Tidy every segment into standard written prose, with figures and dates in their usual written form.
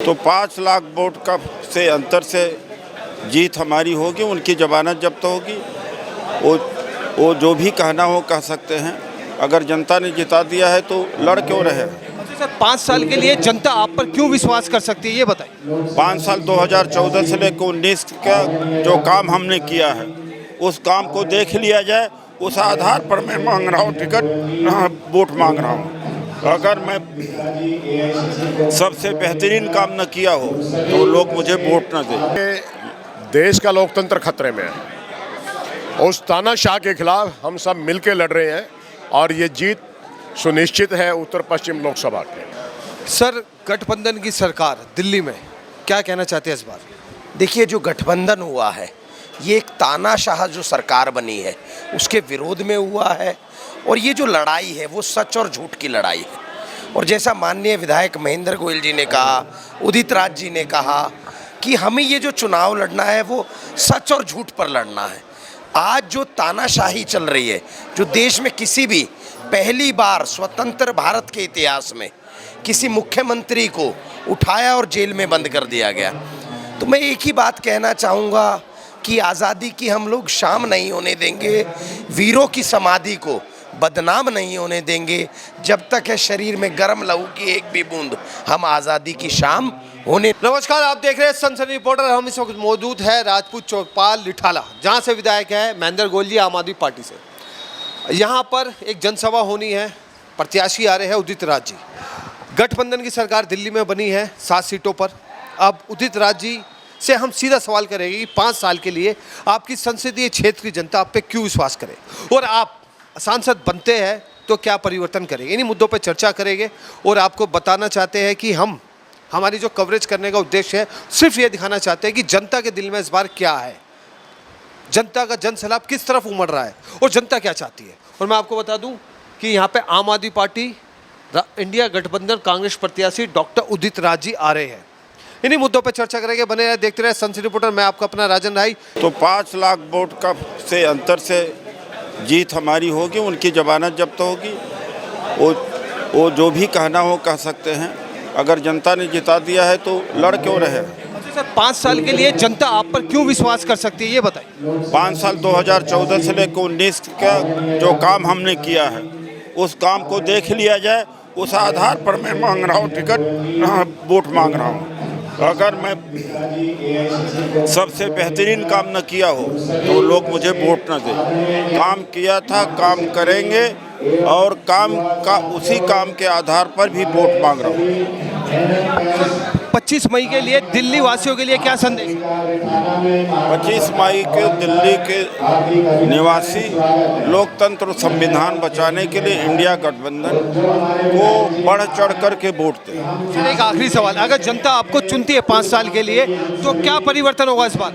तो 5 लाख वोट का से अंतर से जीत हमारी होगी, उनकी जमानत जब्त होगी। वो जो भी कहना हो कह सकते हैं। अगर जनता ने जिता दिया है तो लड़ क्यों रहे। अच्छा सर, 5 साल के लिए जनता आप पर क्यों विश्वास कर सकती है, ये बताइए। 5 साल 2014 से लेकर 19 का जो काम हमने किया है उस काम को देख लिया जाए। उस आधार पर मैं मांग रहा हूँ टिकट, वोट मांग रहा हूँ। अगर मैं सबसे बेहतरीन काम न किया हो तो लोग मुझे वोट न दें। देश का लोकतंत्र खतरे में है। उस तानाशाह के खिलाफ हम सब मिलकर लड़ रहे हैं और ये जीत सुनिश्चित है उत्तर पश्चिम लोकसभा के। सर, गठबंधन की सरकार दिल्ली में क्या कहना चाहते हैं इस बार? देखिए, जो गठबंधन हुआ है ये एक तानाशाह जो सरकार बनी है उसके विरोध में हुआ है। और ये जो लड़ाई है वो सच और झूठ की लड़ाई है। और जैसा माननीय विधायक महेंद्र गोयल जी ने कहा, उदित राज जी ने कहा कि हमें ये जो चुनाव लड़ना है वो सच और झूठ पर लड़ना है। आज जो तानाशाही चल रही है, जो देश में किसी भी पहली बार स्वतंत्र भारत के इतिहास में किसी मुख्यमंत्री को उठाया और जेल में बंद कर दिया गया, तो मैं एक ही बात कहना चाहूँगा कि आज़ादी की हम लोग शाम नहीं होने देंगे, वीरों की समाधि को बदनाम नहीं होने देंगे। जब तक है शरीर में गर्म लहू की एक भी बूंद, हम आज़ादी की शाम होने। नमस्कार, आप देख रहे हैं सनसनी रिपोर्टर। हम इस वक्त मौजूद है राजपूत चौपाल लिठाला, जहां से विधायक है महेंद्र गोयल जी आम आदमी पार्टी से। यहां पर एक जनसभा होनी है, प्रत्याशी आ रहे हैं उदित राज जी। गठबंधन की सरकार दिल्ली में बनी है 7 सीटों पर। अब उदित राज जी से हम सीधा सवाल करेंगे कि 5 साल के लिए आपकी संसदीय क्षेत्र की जनता आप पे क्यों विश्वास करे, और आप सांसद बनते हैं तो क्या परिवर्तन करेंगे। इन्हीं मुद्दों पर चर्चा करेंगे और आपको बताना चाहते हैं कि हमारी जो कवरेज करने का उद्देश्य है सिर्फ ये दिखाना चाहते हैं कि जनता के दिल में इस बार क्या है, जनता का जन सैलाब किस तरफ उमड़ रहा है और जनता क्या चाहती है। और मैं आपको बता दूं कि यहाँ पे आम आदमी पार्टी इंडिया गठबंधन कांग्रेस प्रत्याशी डॉक्टर उदित राज जी आ रहे हैं। इन्हीं मुद्दों पर चर्चा करेंगे, बने रहे, देखते रहे सनसनी रिपोर्टर। मैं आपका अपना राजन राय। तो 5 लाख वोट का से अंतर से जीत हमारी होगी, उनकी जमानत जब्त होगी। वो जो भी कहना हो कह सकते हैं। अगर जनता ने जिता दिया है तो लड़ क्यों रहे। अच्छा सर, 5 साल के लिए जनता आप पर क्यों विश्वास कर सकती है, ये बताइए। 5 साल 2014 से लेकर 19 का जो काम हमने किया है उस काम को देख लिया जाए। उस आधार पर मैं मांग रहा हूँ टिकट, वोट मांग रहा हूँ। अगर मैं सबसे बेहतरीन काम न किया हो तो लोग मुझे वोट न दें। काम किया था, काम करेंगे और काम का उसी काम के आधार पर भी वोट मांग रहा हूँ। 25 मई के लिए दिल्ली वासियों के लिए क्या संदेश? 25 मई के दिल्ली के निवासी लोकतंत्र संविधान बचाने के लिए इंडिया गठबंधन को बढ़ चढ़ कर के वोट दें। फिर एक आखिरी सवाल, अगर जनता आपको चुनती है 5 साल के लिए तो क्या परिवर्तन होगा इस बार?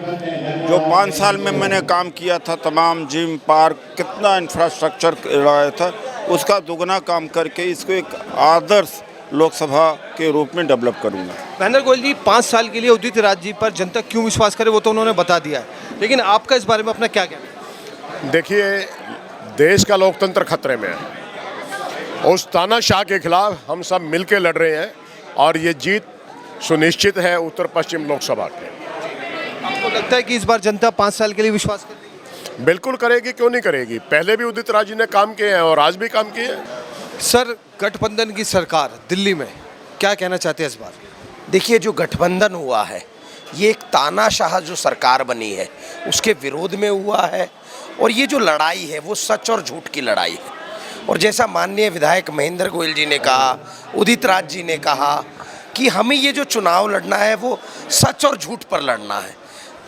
जो 5 साल में मैंने काम किया था, तमाम जिम, पार्क, कितना इंफ्रास्ट्रक्चर लगाया था, उसका दुगना काम करके इसको एक आदर्श लोकसभा के रूप में डेवलप करूंगा। महेंद्र गोयल जी, 5 साल के लिए उदित राज जी पर जनता क्यों विश्वास करे वो तो उन्होंने बता दिया है, लेकिन आपका इस बारे में अपना क्या कहना है? देखिए, देश का लोकतंत्र खतरे में है। उस तानाशाह के खिलाफ हम सब मिलकर लड़ रहे हैं और ये जीत सुनिश्चित है उत्तर पश्चिम लोकसभा के। आपको लगता है कि इस बार जनता 5 साल के लिए विश्वास करेगी? बिल्कुल करेगी, क्यों नहीं करेगी। पहले भी उदित राज जी ने काम किए हैं और आज भी काम किए हैं। सर, गठबंधन की सरकार दिल्ली में क्या कहना चाहते हैं इस बार? देखिए, जो गठबंधन हुआ है ये एक तानाशाह जो सरकार बनी है उसके विरोध में हुआ है। और ये जो लड़ाई है वो सच और झूठ की लड़ाई है। और जैसा माननीय विधायक महेंद्र गोयल जी ने कहा, उदित राज जी ने कहा कि हमें ये जो चुनाव लड़ना है वो सच और झूठ पर लड़ना है।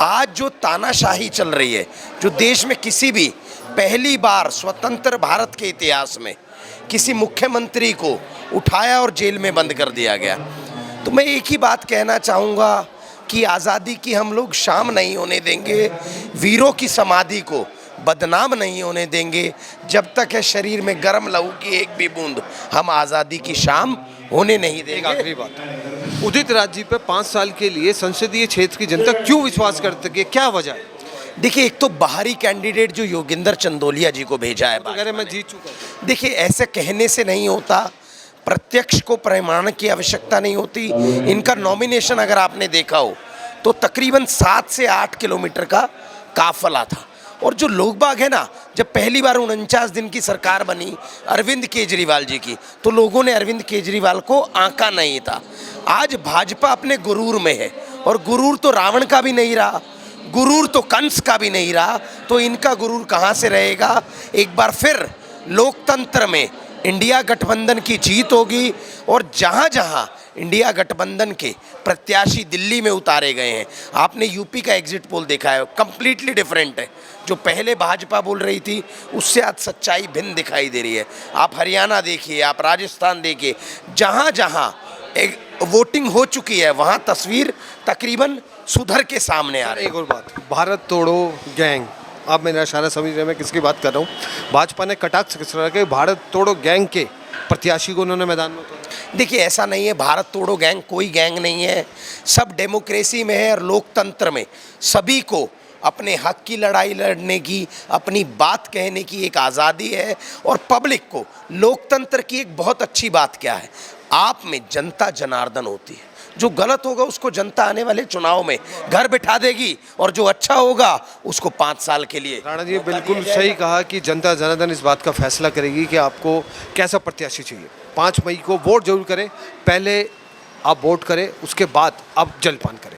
आज जो तानाशाही चल रही है, जो देश में किसी भी पहली बार स्वतंत्र भारत के इतिहास में किसी मुख्यमंत्री को उठाया और जेल में बंद कर दिया गया, तो मैं एक ही बात कहना चाहूँगा कि आज़ादी की हम लोग शाम नहीं होने देंगे, वीरों की समाधि को बदनाम नहीं होने देंगे। जब तक है शरीर में गर्म लहू की एक भी बूंद, हम आज़ादी की शाम होने नहीं एक देंगे। आखिरी बात, उदित राज जी पे 5 साल के लिए संसदीय क्षेत्र की जनता क्यों विश्वास करती है, क्या वजह है? देखिए, एक तो बाहरी कैंडिडेट जो योगेंद्र चंदोलिया जी को भेजा है, तो कह रहे मैं जीत चुका हूं। देखिए ऐसे कहने से नहीं होता। प्रत्यक्ष को प्रमाण की आवश्यकता नहीं होती। इनका नॉमिनेशन अगर आपने देखा हो तो तकरीबन 7 से 8 किलोमीटर का काफिला था। और जो लोग बाग है ना, जब पहली बार 49 दिन की सरकार बनी अरविंद केजरीवाल जी की, तो लोगों ने अरविंद केजरीवाल को आंका नहीं था। आज भाजपा अपने गुरूर में है, और गुरूर तो रावण का भी नहीं रहा, गुरूर तो कंस का भी नहीं रहा, तो इनका गुरूर कहाँ से रहेगा। एक बार फिर लोकतंत्र में इंडिया गठबंधन की जीत होगी, और जहाँ जहाँ इंडिया गठबंधन के प्रत्याशी दिल्ली में उतारे गए हैं, आपने यूपी का एग्जिट पोल देखा है, कंप्लीटली डिफरेंट है। जो पहले भाजपा बोल रही थी उससे आज सच्चाई भिन्न दिखाई दे रही है। आप हरियाणा देखिए, आप राजस्थान देखिए, जहाँ जहाँ एक वोटिंग हो चुकी है वहाँ तस्वीर तकरीबन सुधर के सामने आ रही है। एक और बात, भारत तोड़ो गैंग, आप मेरा इशारा समझ रहे हैं मैं किसकी बात कर रहा हूँ। भाजपा ने कटाक्ष किस तरह के भारत तोड़ो गैंग के प्रत्याशी को उन्होंने मैदान में उतारा। देखिए, ऐसा नहीं है, भारत तोड़ो गैंग कोई गैंग नहीं है। सब डेमोक्रेसी में है, और लोकतंत्र में सभी को अपने हक की लड़ाई लड़ने की, अपनी बात कहने की एक आज़ादी है। और पब्लिक को लोकतंत्र की एक बहुत अच्छी बात क्या है, आप में जनता जनार्दन होती है। जो गलत होगा उसको जनता आने वाले चुनाव में घर बिठा देगी, और जो अच्छा होगा उसको 5 साल के लिए। राणा जी बिल्कुल सही कहा कि जनता जनार्दन इस बात का फैसला करेगी कि आपको कैसा प्रत्याशी चाहिए। 5 मई को वोट जरूर करें, पहले आप वोट करें, उसके बाद आप जलपान करें।